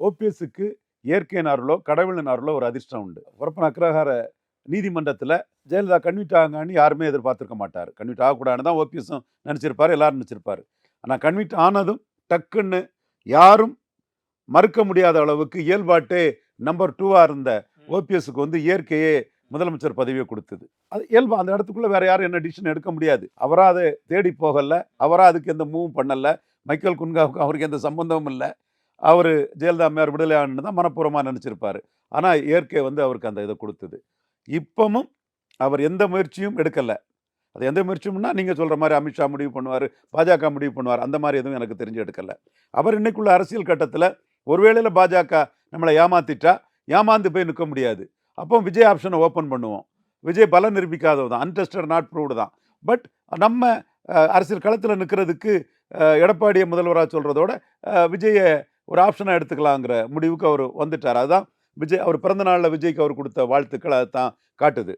ஓபிஎஸ்க்கு இயற்கையின் அருளோ, கடவுளின் அருளோ ஒரு அதிர்ஷ்டம் உண்டு. பொறப்பன அக்ரஹார நீதிமன்றத்தில ஜெயலலிதா கன்விக்ட் ஆகாங்கன்னு யாருமே எதிர்பார்த்திருக்க மாட்டாரு. கன்விக்ட் ஆகக்கூடாதுன்னு தான் ஓபிஎஸும் நெனச்சிருப்பாரு, எல்லாரும் நெனச்சிருப்பாரு. ஆனா கன்விக்ட் ஆனதும் டக்குன்னு யாரும் மறுக்க முடியாத அளவுக்கு இயல்பாட்டே நம்பர் 2வா இருந்த ஓபிஎஸ்க்கு வந்து இயற்கையே முதலமைச்சர் பதவிய குடுத்தது. அது இயல்பு. அந்த இடத்துக்குள்ள வேற யாரும் என்ன டிசிஷன் எடுக்க முடியாது. அவரா அத தேடி போகல. அவரா அதுக்கு எந்த மூவும் பண்ணல. மைக்கேல் குன்ஹாவுக்கும் அவருக்கு எந்த சம்பந்தமும் இல்ல. அவரு ஜெயலலிதா அம்மையார் விடுதலை ஆகணும்னு தான் மனப்பூர்வமா நெனச்சிருப்பாரு. ஆனா இயற்கை வந்து அவருக்கு அந்த இத குடுத்தது. இப்பமும் அவர் எந்த முயற்சியும் எடுக்கல. அது எந்த முயற்சியும்னா, நீங்க சொல்ற மாரி அமித்ஷா முடிவு பண்ணுவாரு, பாஜக முடிவு பண்ணுவாரு. அந்த மாரி எதுவும் எனக்கு தெரிஞ்சு எடுக்கல. அவர் இன்னைக்குள்ள அரசியல் கட்டத்துல, ஒருவேளையில பாஜக நம்மள ஏமாத்திட்டா, ஏமாந்து போய் நிக்க முடியாது. அப்போ விஜய் ஆப்ஷன ஓப்பன் பண்ணுவோம். விஜய் பலம் நிரூபிக்காதவர் தான். அன்டெஸ்டட் நாட் ப்ரூவ்டு தான். பட் நம்ம அரசியல் களத்துல நிக்கிறதுக்கு எடப்பாடிய முதல்வரா சொல்றதோட, விஜய ஒரு ஆப்ஷனா எடுத்துக்கலாங்கிற முடிவுக்கு அவரு வந்துட்டாரு. அதுதான் விஜய் அவர் பிறந்த நாள்ல விஜய்க்கு அவர் குடுத்த வாழ்த்துக்கள் அதத்தான் காட்டுது.